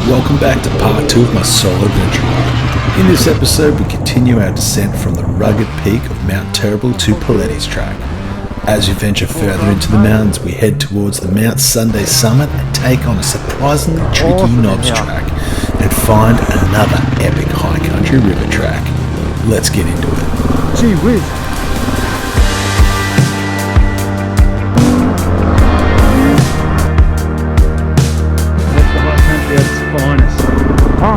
Welcome back to part 2 of my solo adventure ride. In this episode we continue our descent from the rugged peak of Mount Terrible to Poletti's Track. As we venture further into the mountains we head towards the Mount Sunday summit and take on a surprisingly tricky Nobs Track and find another epic high country river track. Let's get into it. Gee whiz. Finest. Oh,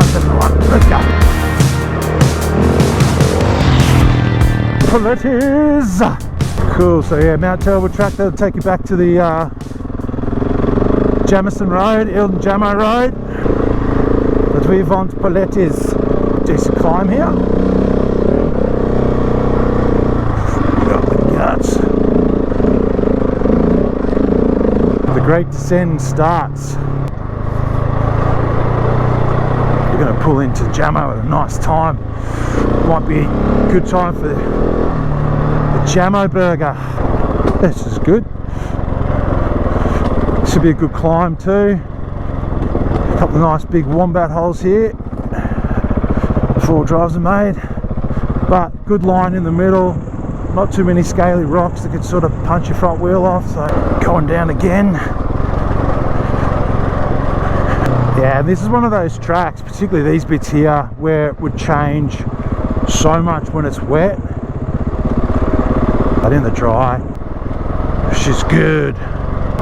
let's go. Poletti's. Cool. So yeah, Mount Terrible Track. That'll take you back to the Jamieson Road, Jamo Road. Let's move on to Poletti's. Decent climb here. Got the guts. The great descent starts. Going to pull into Jamo at a nice time. Might be a good time for the Jamo burger. This is good. Should be a good climb too. A couple of nice big wombat holes here. 4 drives are made, but good line in the middle. Not too many scaly rocks that could sort of punch your front wheel off. So going down again. Yeah, this is one of those tracks, particularly these bits here, where it would change so much when it's wet, but in the dry, it's just good.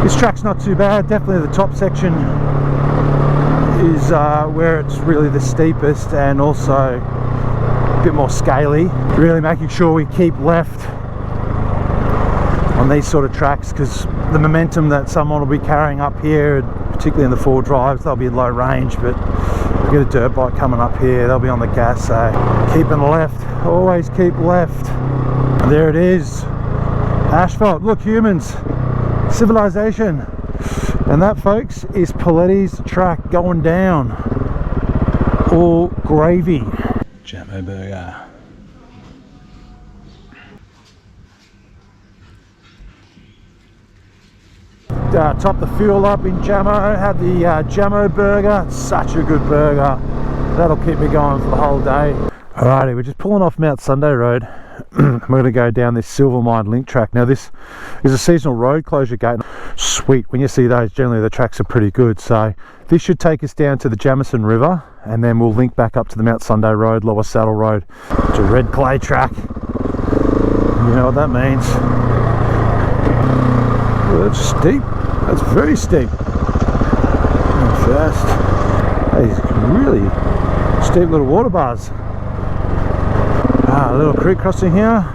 This track's not too bad. Definitely the top section is where it's really the steepest and also a bit more scaly. Really making sure we keep left on these sort of tracks because the momentum that someone will be carrying up here, particularly in the 4 drives, they'll be in low range, but we get a dirt bike coming up here, they'll be on the gas, so keeping left, always keep left. And there it is, asphalt. Look, humans, civilization. And that, folks, is Poletti's Track going down. All gravy. Jamo burger. Top the fuel up in Jamo, had the Jamo burger. It's such a good burger. That'll keep me going for the whole day. Alrighty, we're just pulling off Mount Sunday Road. We're going to go down this Silvermine link track. Now this is a seasonal road closure gate. Sweet, when you see those, generally the tracks are pretty good. So this should take us down to the Jamieson River and then we'll link back up to the Mount Sunday Road, Lower Saddle Road. It's a red clay track. You know what that means. Well, that's steep. That's very steep. And fast. These really steep little water bars. A little creek crossing here.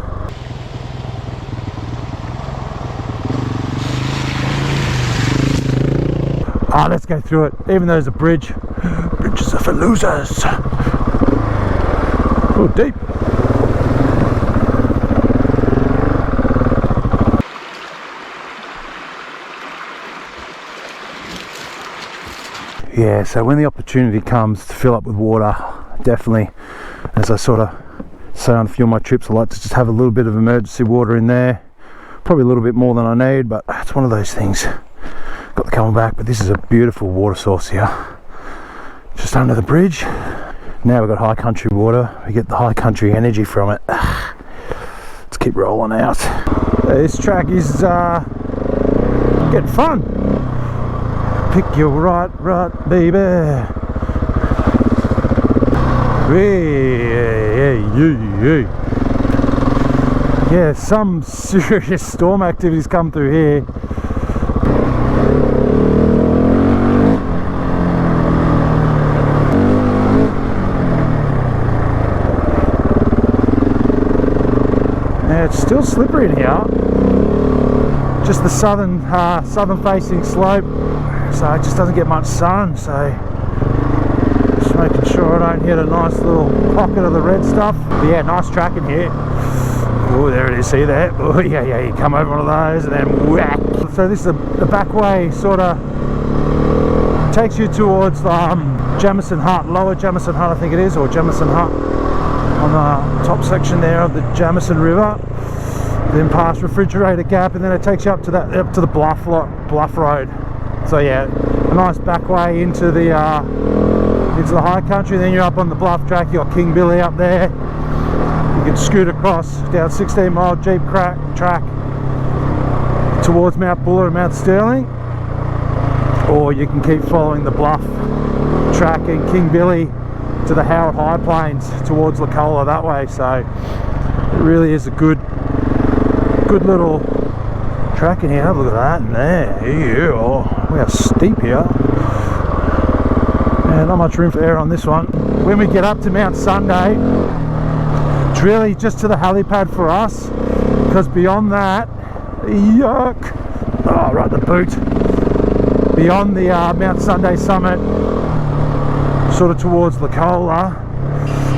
Let's go through it. Even though there's a bridge. Bridges are for losers. Oh, deep. Yeah, so when the opportunity comes to fill up with water, definitely, as I sort of say on a few of my trips, I like to just have a little bit of emergency water in there. Probably a little bit more than I need, but it's one of those things. Got the coming back, but this is a beautiful water source here. Just under the bridge. Now we've got high country water. We get the high country energy from it. Let's keep rolling out. This track is getting fun. Pick your right, baby. Yeah, some serious storm activities come through here. Yeah, it's still slippery in here. Just the southern facing slope. So it just doesn't get much sun, so just making sure I don't hit a nice little pocket of the red stuff. But yeah, nice track in here. Oh, there it is, see that? Oh yeah, you come over one of those and then whack. So this is the back way, sort of takes you towards Jamieson Hut, Lower Jamieson Hut I think it is, or Jamieson Hut, on the top section there of the Jamieson River. Then past Refrigerator Gap, and then it takes you up to the Bluff Road. So yeah, a nice back way into the into the high country. Then you're up on the bluff track. You got King Billy up there. You can scoot across down 16-mile Jeep track towards Mount Buller and Mount Sterling, or you can keep following the bluff track and King Billy to the Howard High Plains towards Licola that way. So it really is a good little track in here. Look at that in there. Yeah, oh, we are steep here. Yeah, not much room for error on this one. When we get up to Mount Sunday, it's really just to the helipad for us, because beyond that, yuck, oh, right the boot, beyond the Mount Sunday summit, sort of towards Licola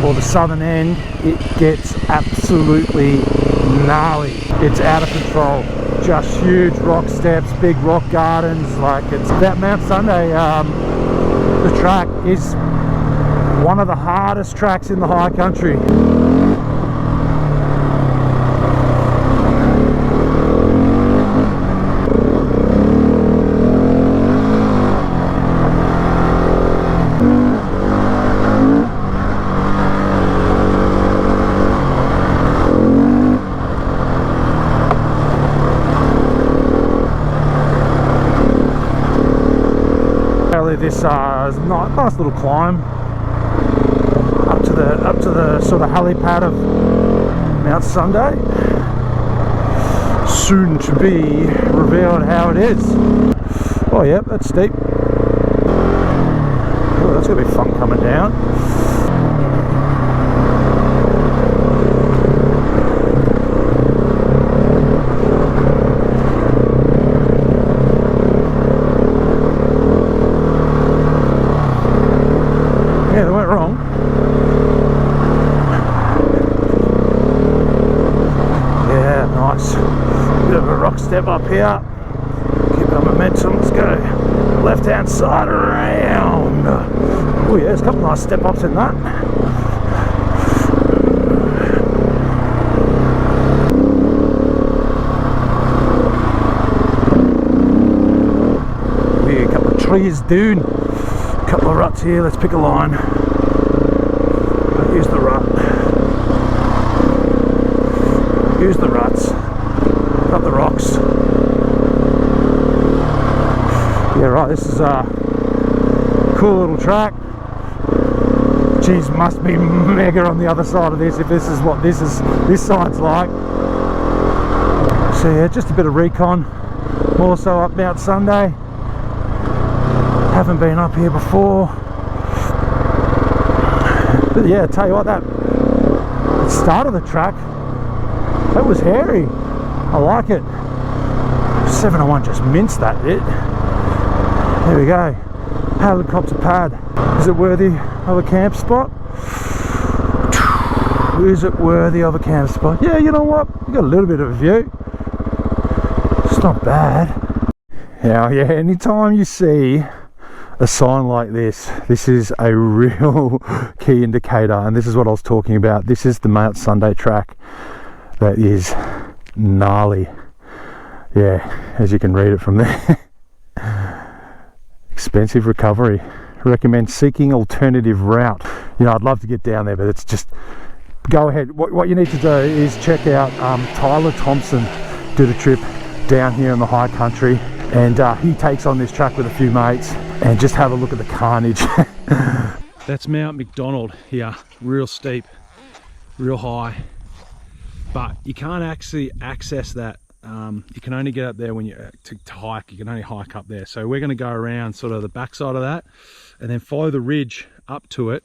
or the southern end, it gets absolutely gnarly. It's out of control. Just huge rock steps, big rock gardens. Like, it's that Mount Sunday, the track is one of the hardest tracks in the high country. This is a nice little climb up to the sort of helipad of Mount Sunday. Soon to be revealed how it is. Oh yeah, that's steep. Oh, that's gonna be fun coming down. Yeah, they weren't wrong. Yeah, nice. Bit of a rock step up here. Keep our momentum. Let's go left hand side around. Oh yeah, there's a couple nice step ups in that. Yeah, a couple of trees down. Couple of ruts here, let's pick a line. Use the rut. Use the ruts. Got the rocks. Yeah, right, this is a cool little track. Geez, must be mega on the other side of this if this is what this side's like. So yeah, just a bit of recon. More so up Mount Sunday. Haven't been up here before, but yeah, tell you what, that start of the track, that was hairy. I like it. 701 just minced that bit. There we go. Helicopter pad. Is it worthy of a camp spot? Is it worthy of a camp spot? Yeah, you know what? You got a little bit of a view. It's not bad. Now, yeah, anytime you see a sign like this is a real key indicator, and this is what I was talking about. This is the Mount Sunday track that is gnarly. Yeah, as you can read it from there. Expensive recovery. Recommend seeking alternative route. You know, I'd love to get down there, but it's just go ahead. What you need to do is check out Tyler Thompson did a trip down here in the high country, and he takes on this track with a few mates, and just have a look at the carnage. That's Mount Mcdonald here, real steep, real high, but you can't actually access that. You can only get up there when you to hike. You can only hike up there. So we're going to go around sort of the backside of that, and then follow the ridge up to it,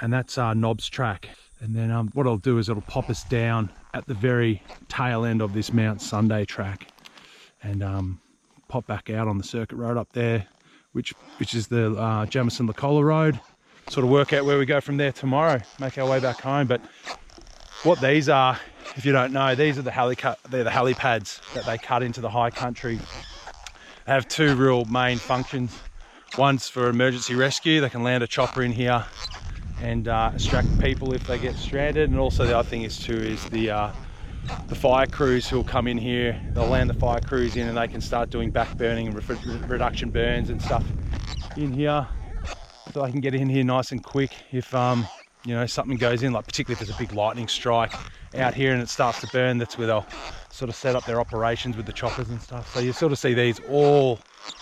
and that's our Nobs Track. And then what I'll do is it'll pop us down at the very tail end of this Mount Sunday track, and pop back out on the circuit road up there, which is the Jamieson Licola Rd. Sort of work out where we go from there tomorrow, make our way back home. But what these are, if you don't know, these are they're the helipads that they cut into the high country. They have two real main functions. One's for emergency rescue. They can land a chopper in here and extract people if they get stranded. And also the other thing is the fire crews who will come in here. They'll land the fire crews in, and they can start doing back burning and reduction burns and stuff in here. that I can get in here nice and quick if you know, something goes in, like particularly if there's a big lightning strike out here and it starts to burn. That's where they'll sort of set up their operations with the choppers and stuff. So you sort of see these all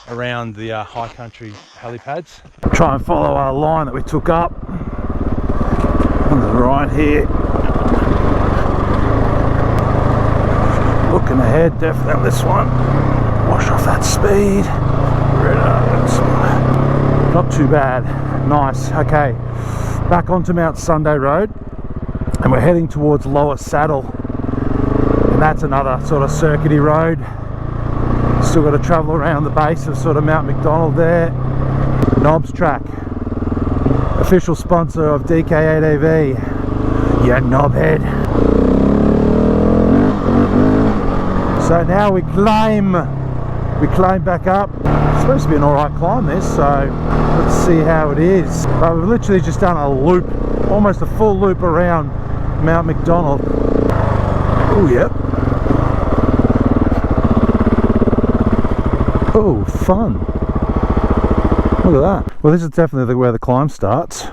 around the high country helipads. Try and follow our line that we took up on the right here. Looking ahead, definitely on this one. Wash off that speed. Not too bad. Nice. Okay, back onto Mount Sunday Road, and we're heading towards Lower Saddle, and that's another sort of circuity road. Still got to travel around the base of sort of Mount Mcdonald there. Nobs Track, official sponsor of DK8AV. Yeah, knobhead. So now we climb back up. It's supposed to be an alright climb this, so let's see how it is. But we've literally just done a loop, almost a full loop around Mount Mcdonald. Oh, yep. Oh, fun. Look at that. Well, this is definitely where the climb starts.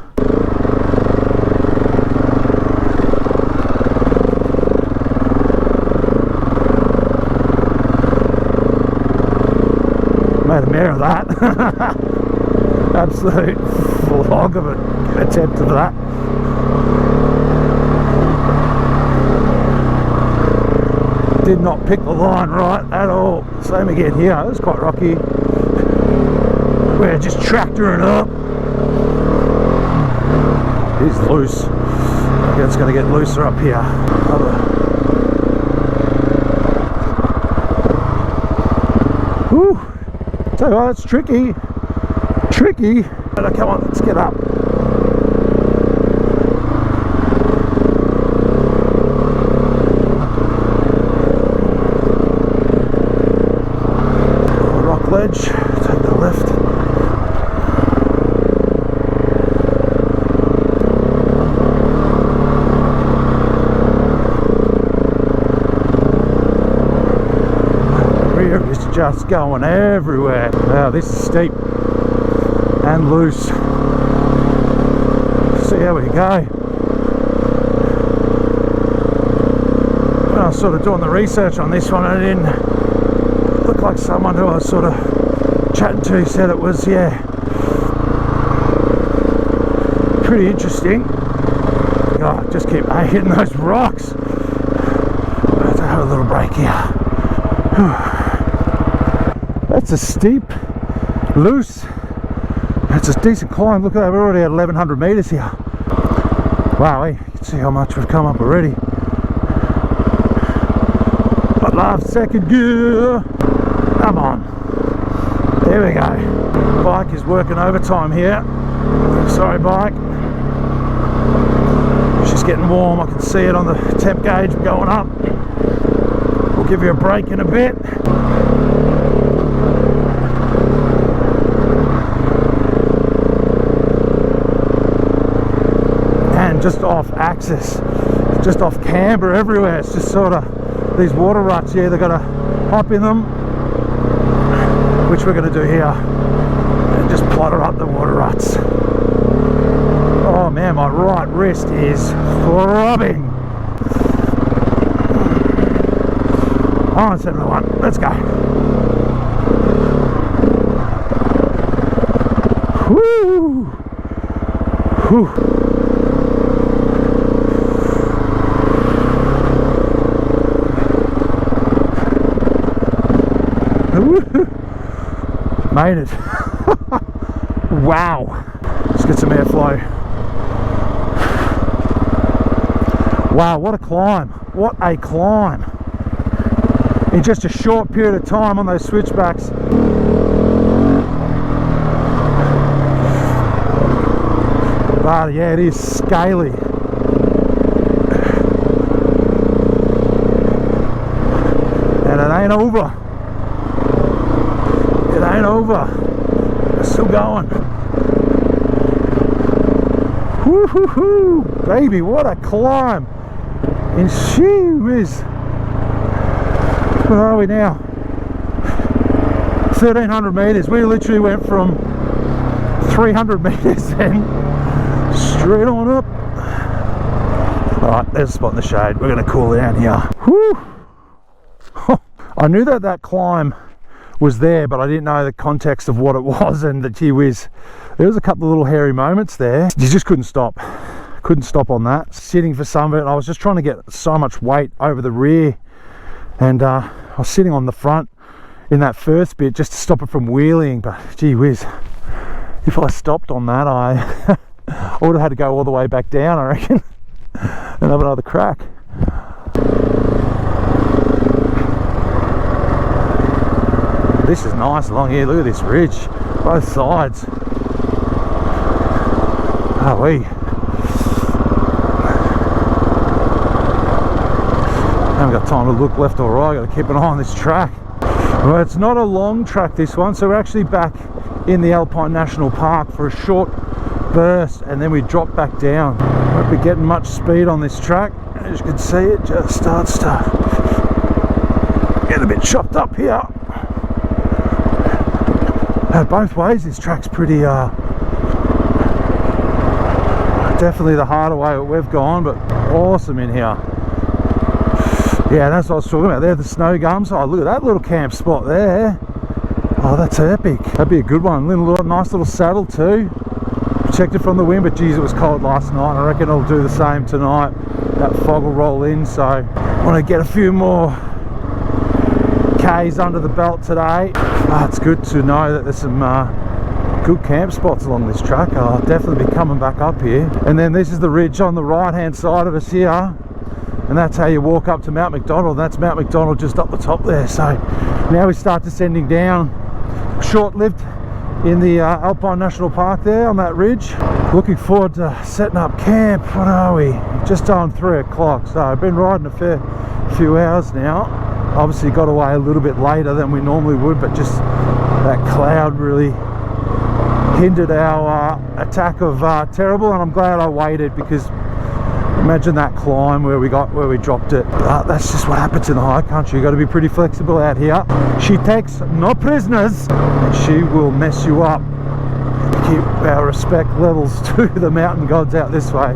Made a mare of that. Absolute flog of an attempt of that. Did not pick the line right at all. Same again here. It's quite rocky. We're just tractoring up. It's loose. Okay, it's going to get looser up here. Whew. Tell you what, it's tricky. Tricky. But come on, let's get up. Rock ledge. Take the left. Rear is just going everywhere. Wow, this is steep and loose. See how we go. When I was sort of doing the research on this one, I didn't look like someone who I was sort of chatting to said it was, yeah, pretty interesting. Oh, just keep hitting those rocks. I have to have a little break here. That's a steep, loose. It's a decent climb. Look at that, we're already at 1100 meters here. Wow, you can see how much we've come up already. I love second gear. Come on. There we go. Bike is working overtime here. Sorry, bike. She's getting warm. I can see it on the temp gauge going up. We'll give you a break in a bit. Just off axis, just off camber everywhere. It's just sort of these water ruts here. They've got to hop in them, which we're going to do here, and just plotter up the water ruts. Oh man, my right wrist is throbbing. On 701, let's go. Woo! Whew. Made it. Wow. Let's get some airflow. Wow, what a climb. What a climb. In just a short period of time on those switchbacks. But yeah, it is scaly. And it ain't over. It ain't over. We're still going. Woo-hoo-hoo! Baby, what a climb! And she whiz. Where are we now? 1300 meters. We literally went from 300 meters then, straight on up. All right, there's a spot in the shade. We're going to cool down here. Whew. I knew that that climb was there, but I didn't know the context of what it was, and the gee whiz, there was a couple of little hairy moments there. You just couldn't stop on that. Sitting for some of it, and I was just trying to get so much weight over the rear, and I was sitting on the front in that first bit just to stop it from wheeling, but gee whiz, if I stopped on that, I would have had to go all the way back down, I reckon, and have another crack. This is nice along here. Look at this ridge, both sides. Oh, we haven't got time to look left or right. Got to keep an eye on this track. Well, it's not a long track, this one, so we're actually back in the Alpine National Park for a short burst, and then we drop back down. Won't be getting much speed on this track. As you can see, it just starts to get a bit chopped up here. Both ways, this track's pretty definitely the harder way that we've gone, but awesome in here. Yeah, that's what I was talking about there, the snow gums. Oh, look at that little camp spot there. Oh, that's epic. That'd be a good one. Nice little saddle too, protected from the wind, but geez, it was cold last night. I reckon it'll do the same tonight. That fog will roll in, so I want to get a few more K's under the belt today. It's good to know that there's some good camp spots along this track. I'll definitely be coming back up here. And then this is the ridge on the right hand side of us here, and that's how you walk up to Mount Mcdonald. That's Mount Mcdonald just up the top there. So now we start descending down, short-lived in the Alpine National Park there on that ridge. Looking forward to setting up camp. What are we? Just on 3 o'clock, so I've been riding a fair few hours now. Obviously got away a little bit later than we normally would, but just that cloud really hindered our attack of terrible, and I'm glad I waited, because imagine that climb where we dropped it. That's just what happens in the high country. You got to be pretty flexible out here. She takes no prisoners, and she will mess you up. Keep our respect levels to the mountain gods out this way,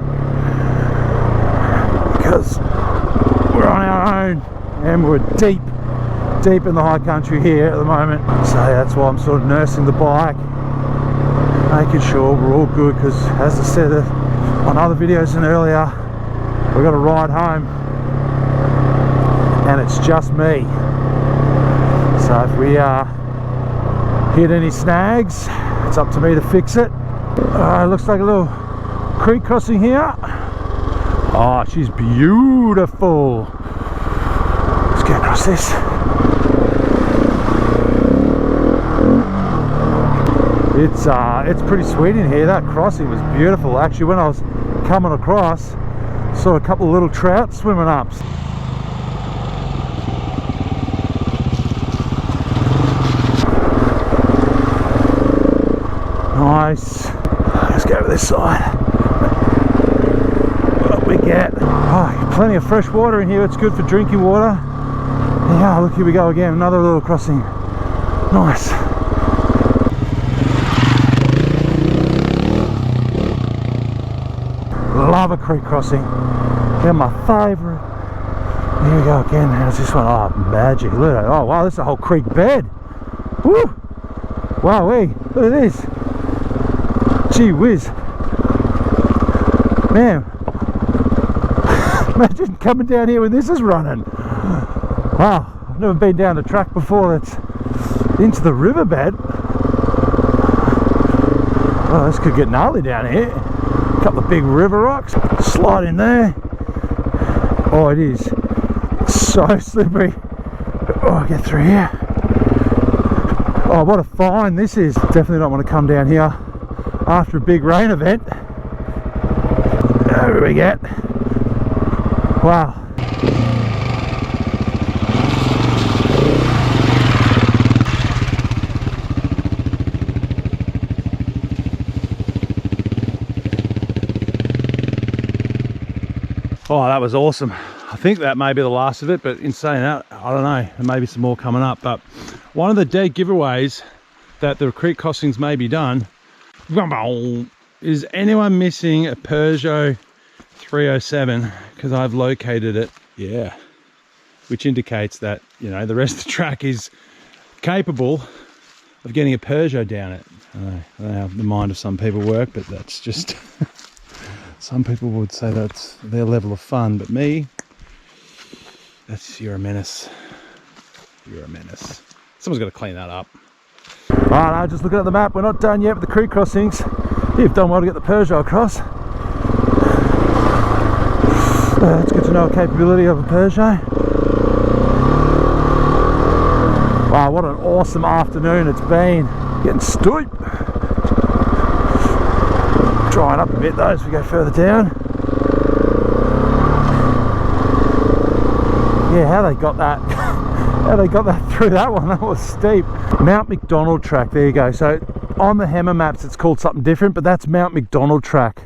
because we're on our own. And we're deep in the high country here at the moment, so that's why I'm sort of nursing the bike, making sure we're all good, because as I said on other videos and earlier, we've got to ride home and it's just me. So if we hit any snags, it's up to me to fix it. Looks like a little creek crossing here. Oh, she's beautiful. Get across this. It's pretty sweet in here. That crossing was beautiful. Actually, when I was coming across, saw a couple of little trout swimming up. Nice. Let's go to this side. What we get? Oh, plenty of fresh water in here. It's good for drinking water. Yeah, look, here we go again, another little crossing. Nice. Love a creek crossing. They're my favourite. Here we go again. How's this one? Oh, magic. Look at that. Oh, wow, this is a whole creek bed. Woo! Wow, look at this. Gee whiz. Man. Imagine coming down here when this is running. Wow, I've never been down the track before that's into the riverbed. Oh, this could get gnarly down here. A couple of big river rocks. Slide in there. Oh, it is so slippery. Oh, get through here. Oh, what a find this is. Definitely don't want to come down here after a big rain event. There we get. Wow. Oh, that was awesome. I think that may be the last of it, but in saying that, I don't know, there may be some more coming up. But one of the dead giveaways that the creek crossings may be done Is anyone missing a Peugeot 307? Because I've located it. Yeah. Which indicates that, you know, the rest of the track is capable of getting a Peugeot down it. I don't know how the mind of some people work, but that's just... some people would say that's their level of fun, but me, you're a menace. You're a menace. Someone's got to clean that up. Alright, just looking at the map, we're not done yet with the creek crossings. You've done well to get the Peugeot across. It's good to know the capability of a Peugeot. Wow, what an awesome afternoon it's been. Getting stoop. Drying up a bit though as we go further down. Yeah, how they got that how they got that through that one, that was steep. Mount Mcdonald Track, there you go. So on the Hammer maps it's called something different, but that's Mount Mcdonald Track.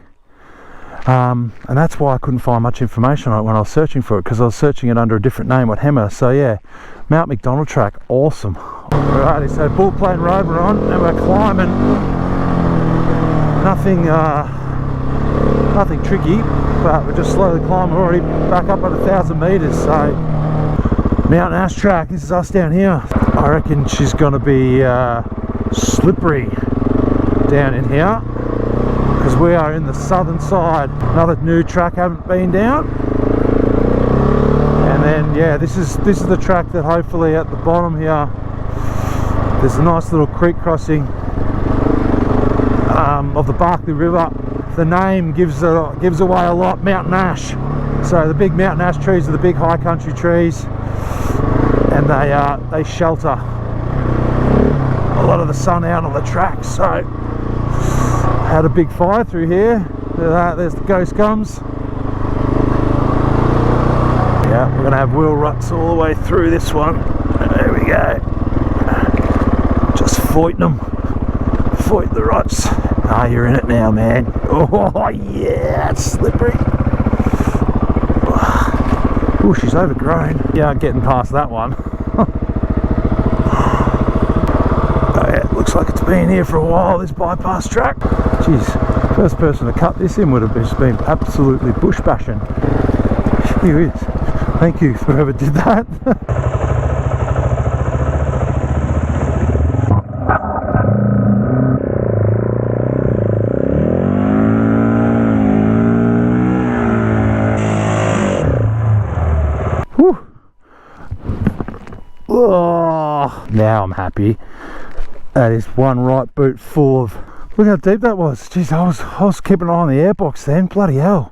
And that's why I couldn't find much information on it when I was searching for it, because I was searching it under a different name at Hammer. So yeah, Mount Mcdonald Track, awesome. Alrighty, so Bull Plain Road we're on, and we're climbing. Nothing tricky, but we're just slowly climbing. We're already back up at 1,000 meters. So Mount Ash Track, this is us down here. I reckon she's going to be slippery down in here, because we are in the southern side. Another new track haven't been down. And then yeah, this is the track that hopefully at the bottom here there's a nice little creek crossing of the Barkley River. The name gives away a lot. Mountain ash. So the big mountain ash trees are the big high country trees, and they shelter a lot of the sun out on the track. So had a big fire through here. There's the ghost gums. Yeah, we're gonna have wheel ruts all the way through this one. There we go. Just fighting them. Fight the ruts. Ah, you're in it now, man. Oh yeah, it's slippery. Oh, she's overgrown. Yeah, getting past that one. Oh yeah, it looks like it's been here for a while, this bypass track. Jeez, first person to cut this in would have just been absolutely bush bashing. Here it is. Thank you for whoever did that. Oh, now I'm happy. That is one right boot full of... Look how deep that was. Jeez, I was keeping an eye on the airbox then. Bloody hell.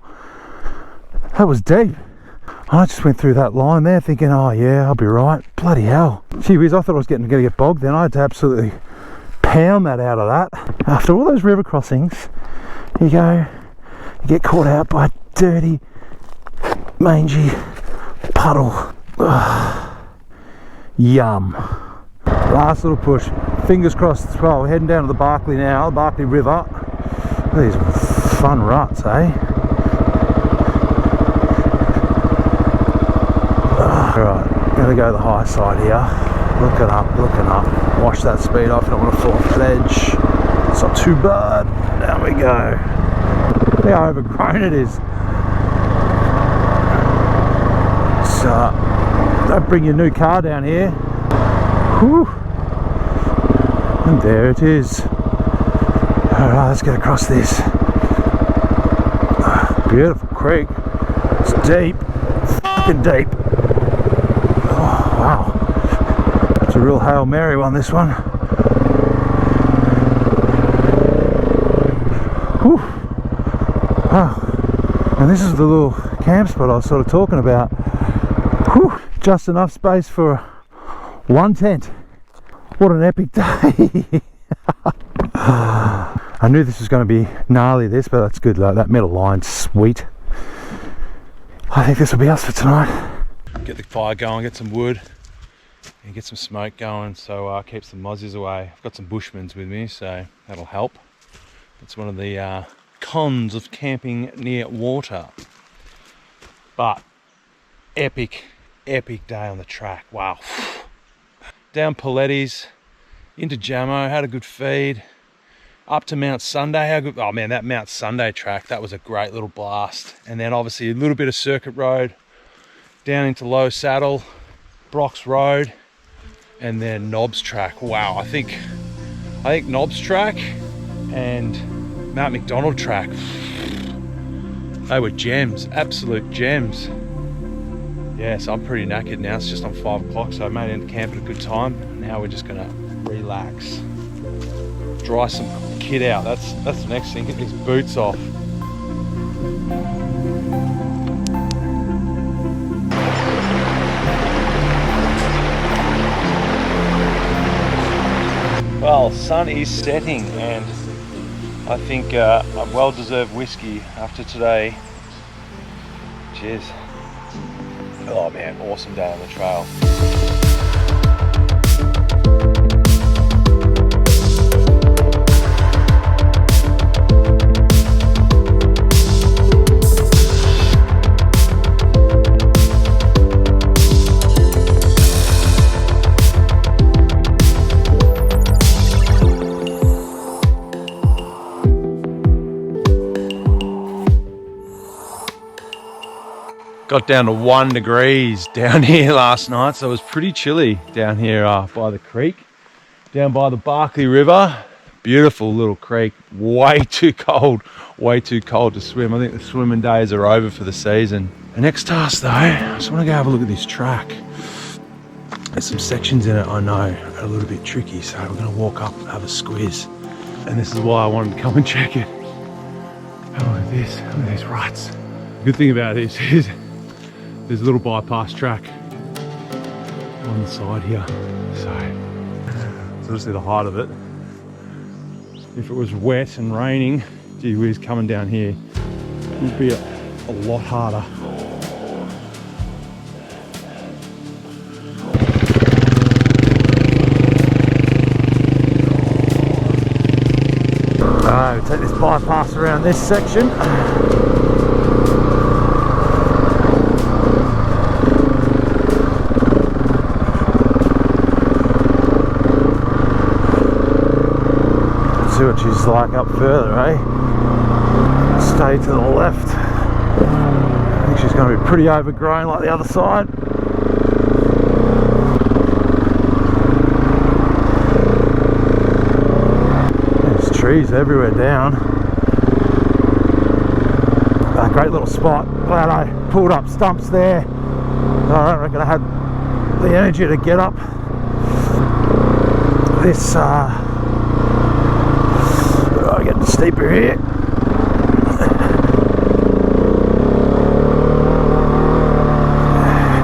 That was deep. I just went through that line there thinking, oh yeah, I'll be right. Bloody hell. Gee whiz, I thought I was going to get bogged then. I had to absolutely pound that out of that. After all those river crossings, you get caught out by a dirty, mangy puddle. Ugh. Yum. Last little push. Fingers crossed. Well, we're heading down to the Barkley now, the Barkley River. These fun ruts, eh? Alright, gonna go to the high side here. Looking up. Wash that speed off, don't want to fall off the edge. It's not too bad. Down we go. Look how overgrown it is. So, don't bring your new car down here. Whew. And there it is. Alright, let's get across this. Beautiful creek. It's deep. Fucking deep. Oh, wow. It's a real Hail Mary one, this one. Whew. Wow. And this is the little camp spot I was sort of talking about. Whew. Just enough space for one tent. What an epic day. I knew this was going to be gnarly, but that's good. Like, that middle line's sweet. I think this will be us for tonight. Get the fire going, get some wood, and get some smoke going, so keep some mozzies away. I've got some Bushmans with me, so that'll help. It's one of the cons of camping near water. But epic day on the track. Wow. Down Poletti's into Jamo, had a good feed, up to Mount Sunday. How good, oh man, that Mount Sunday track, that was a great little blast. And then obviously a little bit of circuit road down into Low Saddle, Brock's Road, and then Nobs Track. Wow, I think Nobs Track and Mount Mcdonald Track, they were gems, absolute gems. Yeah, so I'm pretty knackered now. It's just on 5 o'clock, so I made it into camp at a good time. Now we're just gonna relax, dry some kit out. That's the next thing. Get these boots off. Well, sun is setting, and I think a well-deserved whiskey after today. Cheers. Oh man, awesome day on the trail. Got down to 1 degrees down here last night, so it was pretty chilly down here by the creek, down by the Barkley River. Beautiful little creek, way too cold to swim. I think the swimming days are over for the season. The next task though, I just want to go have a look at this track. There's some sections in it I know are a little bit tricky, so we're going to walk up and have a squeeze. And this is why I wanted to come and check it. Oh, look at this, look at these ruts. The good thing about this is there's a little bypass track on the side here, so obviously the height of it. If it was wet and raining, gee whiz, coming down here would be a lot harder. Alright, we'll take this bypass around this section. See what she's like up further, eh? Stay to the left. I think she's going to be pretty overgrown like the other side. There's trees everywhere down. A great little spot. Glad I pulled up stumps there. I don't reckon I had the energy to get up this getting steeper here.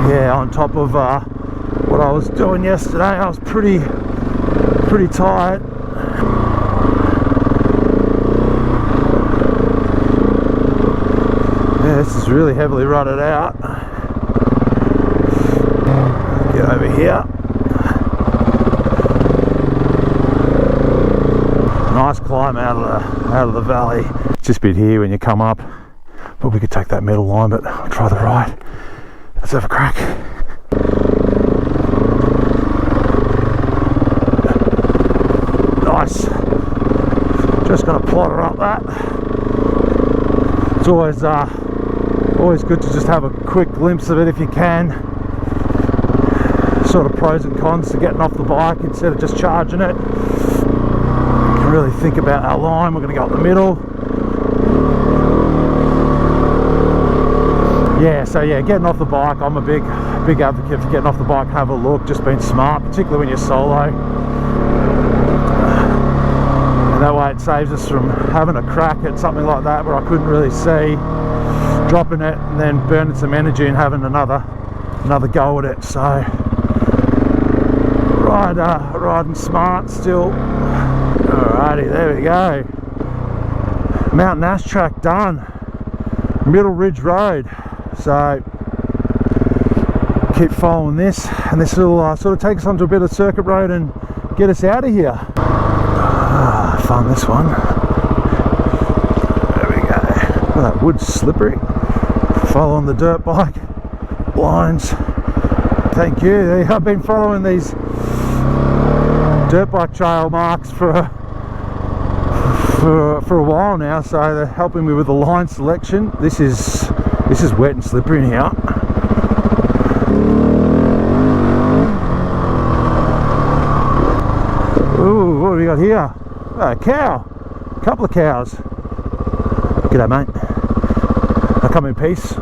Yeah, on top of what I was doing yesterday, I was pretty tired. Yeah, this is really heavily rutted out. Get over here. Nice climb out of the valley. It's just a bit here when you come up, but we could take that middle line, but I'll try the right. Let's have a crack. Nice. Just gonna plot her up that. It's always good to just have a quick glimpse of it if you can. Sort of pros and cons to getting off the bike instead of just charging it. Really think about our line. We're going to go up the middle. Yeah, so yeah, getting off the bike, I'm a big advocate for getting off the bike, have a look, just being smart, particularly when you're solo. And that way it saves us from having a crack at something like that where I couldn't really see, dropping it and then burning some energy and having another go at it. So riding smart still. Alrighty, there we go. Mountain Ash Track done. Middle Ridge Road. So keep following this, and this will sort of take us onto a bit of circuit road and get us out of here. Fun, this one. There we go. Oh, that wood's slippery. Following the dirt bike lines. Thank you. I've been following these dirt bike trail marks for for a while now, so they're helping me with the line selection. This is wet and slippery in here. Ooh, what do we got here? Oh, a cow. A couple of cows. G'day, mate. I come in peace.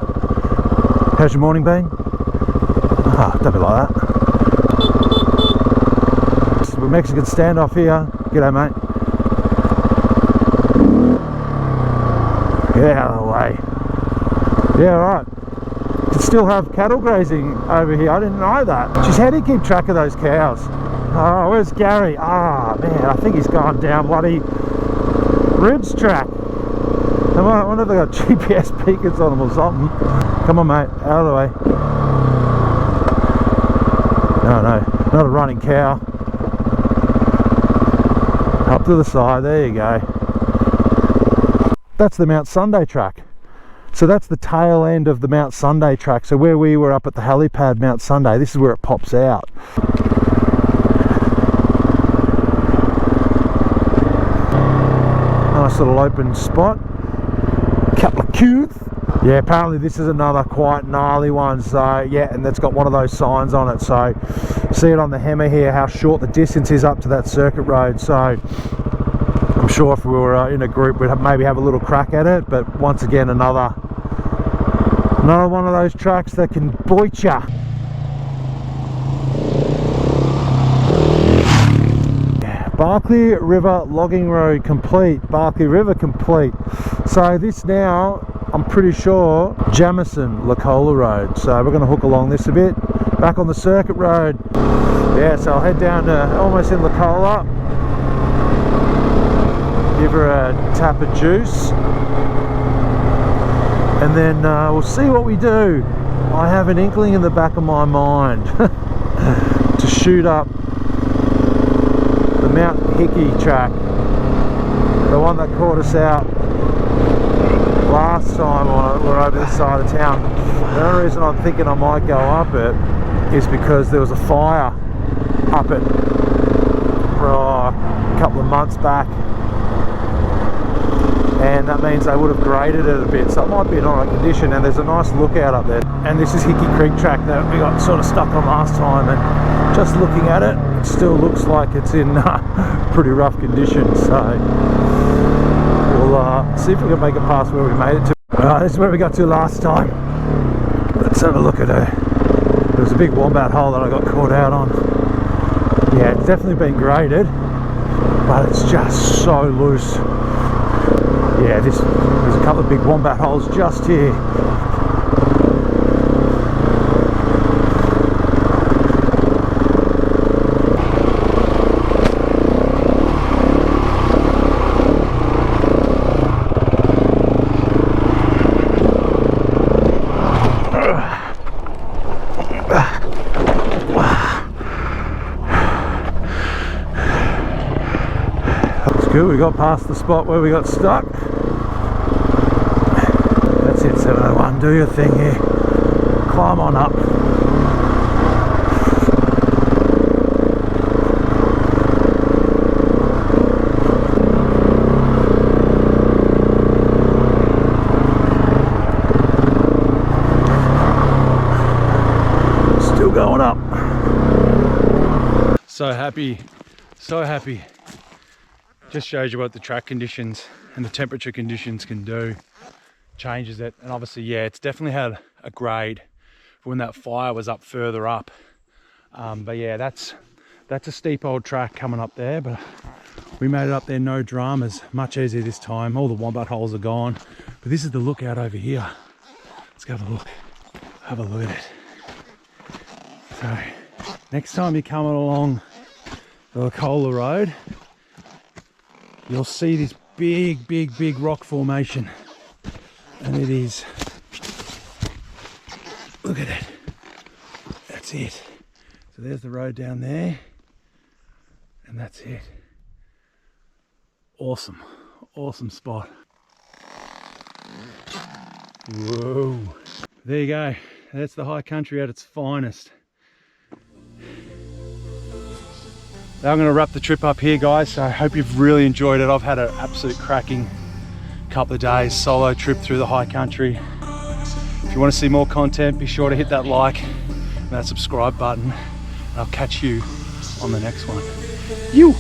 How's your morning been? Ah, don't be like that. It's a Mexican standoff here. G'day, mate. Get out of the way. Yeah, right. Can still have cattle grazing over here. I didn't know that. Jeez, how do you keep track of those cows? Oh, where's Gary? Ah, man, I think he's gone down bloody Nobs Track. I wonder if they got GPS beacons on them or something. Come on, mate, out of the way. No, not a running cow. Up to the side, there you go. That's the Mount Sunday track. So that's the tail end of the Mount Sunday track. So where we were up at the helipad Mount Sunday, this is where it pops out. Nice little open spot. Couple of cows. Yeah, apparently this is another quite gnarly one. So yeah, and that's got one of those signs on it. So see it on the hammer here, how short the distance is up to that circuit road. So I'm sure if we were in a group, we'd maybe have a little crack at it. But once again, another one of those tracks that can bite ya. Barkley River logging road complete. Barkley River complete. So this now, I'm pretty sure, Jamieson, Licola Rd. So we're going to hook along this a bit. Back on the circuit road. Yeah, so I'll head down to almost in Licola. Give her a tap of juice. And then we'll see what we do. I have an inkling in the back of my mind to shoot up the Mount Hickey track, the one that caught us out last time we were over this side of town. The only reason I'm thinking I might go up it is because there was a fire up it a couple of months back, and that means they would have graded it a bit, so it might be in alright condition. And there's a nice lookout up there, and this is Hickey Creek track that we got sort of stuck on last time, and just looking at it, it still looks like it's in pretty rough condition. So we'll see if we can make it past where we made it to. This is where we got to last time. Let's have a look at it. There was a big wombat hole that I got caught out on. Yeah, it's definitely been graded, but it's just so loose. Yeah, there's a couple of big wombat holes just here. We got past the spot where we got stuck. That's it, 701. Do your thing here. Climb on up. Still going up. So happy, so happy. Just shows you what the track conditions and the temperature conditions can do. Changes it, and obviously, yeah, it's definitely had a grade when that fire was up further up. But yeah, that's a steep old track coming up there, but we made it up there, no dramas. Much easier this time. All the wombat holes are gone, but this is the lookout over here. Let's go have a look. Have a look at it. So next time you're coming along the Licola Road, you'll see this big rock formation, and it is, look at it, that's it. So there's the road down there, and that's it. Awesome spot. Whoa, there you go. That's the high country at its finest. I'm going to wrap the trip up here, guys. So I hope you've really enjoyed it. I've had an absolute cracking couple of days, solo trip through the high country. If you want to see more content, be sure to hit that like and that subscribe button. And I'll catch you on the next one. You!